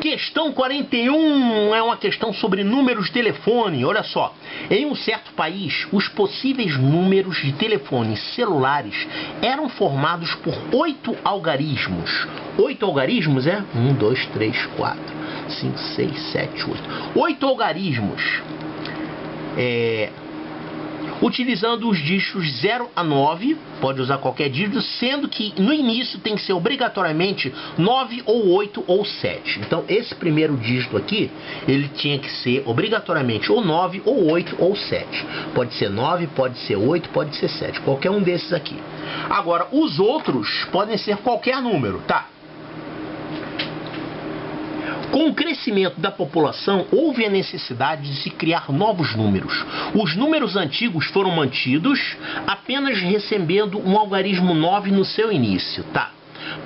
Questão 41 é uma questão sobre números de telefone. Olha só, em um certo país, os possíveis números de telefones celulares eram formados por 8 algarismos. 8 algarismos é? 1, 2, 3, 4, 5, 6, 7, 8. 8 algarismos. Utilizando os dígitos 0 a 9, pode usar qualquer dígito, sendo que no início tem que ser obrigatoriamente 9 ou 8 ou 7. Então esse primeiro dígito aqui, ele tinha que ser obrigatoriamente ou 9 ou 8 ou 7. Pode ser 9, pode ser 8, pode ser 7, qualquer um desses aqui. Agora, os outros podem ser qualquer número, tá? Com o crescimento da população, houve a necessidade de se criar novos números. Os números antigos foram mantidos, apenas recebendo um algarismo 9 no seu início, tá?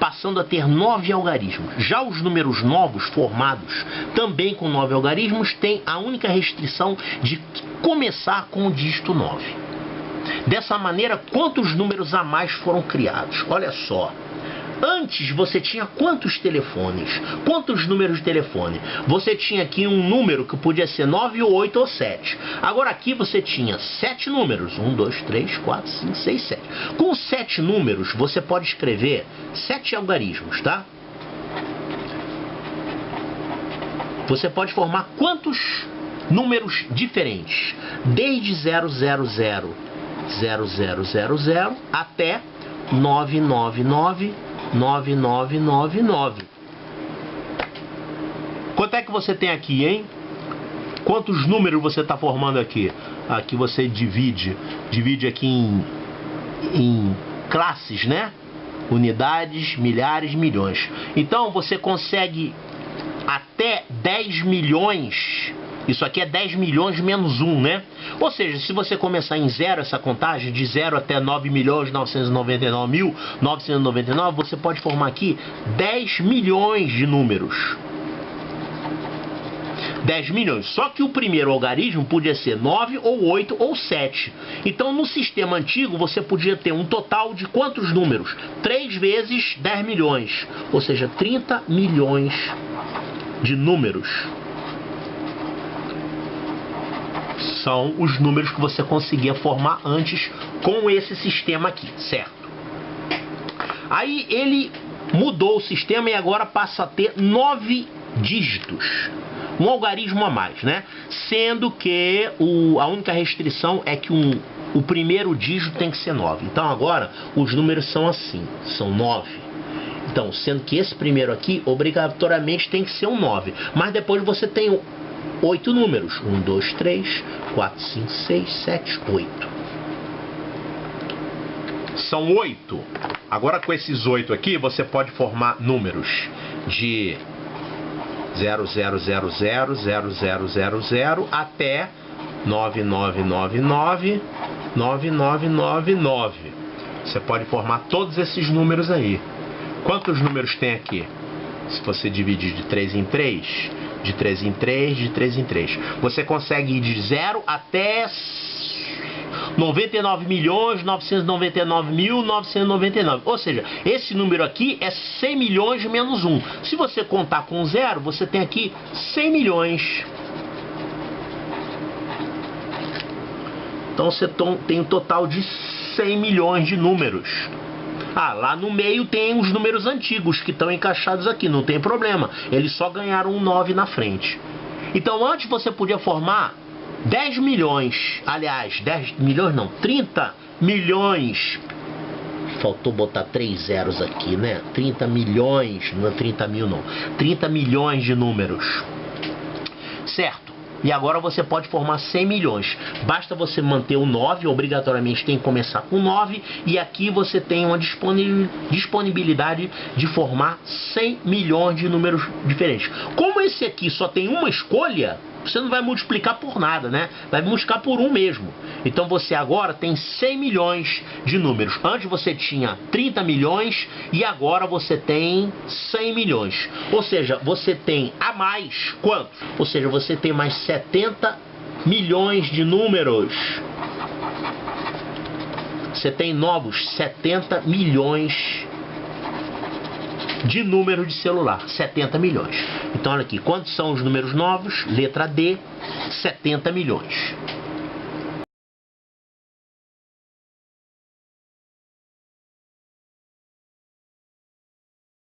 Passando a ter 9 algarismos. Já os números novos formados, também com 9 algarismos, têm a única restrição de começar com o dígito 9. Dessa maneira, quantos números a mais foram criados? Olha só. Antes você tinha quantos telefones? Quantos números de telefone? Você tinha aqui um número que podia ser 9, 8 ou 7. Agora aqui você tinha 7 números. 1, 2, 3, 4, 5, 6, 7. Com 7 números você pode escrever 7 algarismos, tá? Você pode formar quantos números diferentes? Desde 000, 0000 até 999 9999. Quanto é que você tem aqui, hein? Quantos números você está formando aqui? Aqui você divide aqui em classes, né? Unidades, milhares, milhões. Então você consegue até 10 milhões. Isso aqui é 10 milhões menos 1, né? Ou seja, se você começar em 0 essa contagem, de 0 até 9.999.999, você pode formar aqui 10 milhões de números. 10 milhões. Só que o primeiro algarismo podia ser 9 ou 8 ou 7. Então, no sistema antigo, você podia ter um total de quantos números? 3 vezes 10 milhões. Ou seja, 30 milhões de números. São os números que você conseguia formar antes com esse sistema aqui, certo? Aí ele mudou o sistema e agora passa a ter 9 dígitos. Um algarismo a mais, né? Sendo que a única restrição é que o primeiro dígito tem que ser 9. Então agora os números são assim, são 9. Então, sendo que esse primeiro aqui obrigatoriamente tem que ser um 9. Mas depois você tem 8 números. 1, 2, 3, 4, 5, 6, 7, 8. São 8. Agora com esses 8 aqui, você pode formar números de 00000000 até 9999 9999. Você pode formar todos esses números aí. Quantos números tem aqui? Se você dividir de 3 em 3, de 3 em 3, de 3 em 3. Você consegue ir de 0 até 99.999.999. Ou seja, esse número aqui é 100 milhões menos 1. Se você contar com 0, você tem aqui 100 milhões. Então você tem um total de 100 milhões de números. Ah, lá no meio tem os números antigos que estão encaixados aqui, não tem problema. Eles só ganharam um 9 na frente. Então antes você podia formar 10 milhões, aliás, 10 milhões não, 30 milhões. Faltou botar 3 zeros aqui, né? 30 milhões, não é 30 mil não. 30 milhões de números. Certo? E agora você pode formar 100 milhões. Basta você manter o 9, obrigatoriamente tem que começar com 9. E aqui você tem uma disponibilidade de formar 100 milhões de números diferentes. Como esse aqui só tem uma escolha, você não vai multiplicar por nada, né? Vai multiplicar por 1 mesmo. Então você agora tem 100 milhões de números. Antes você tinha 30 milhões e agora você tem 100 milhões. Ou seja, você tem a mais quanto? Ou seja, você tem mais 70 milhões de números. Você tem novos 70 milhões de números de celular. 70 milhões. Então olha aqui, quantos são os números novos? Letra D, 70 milhões.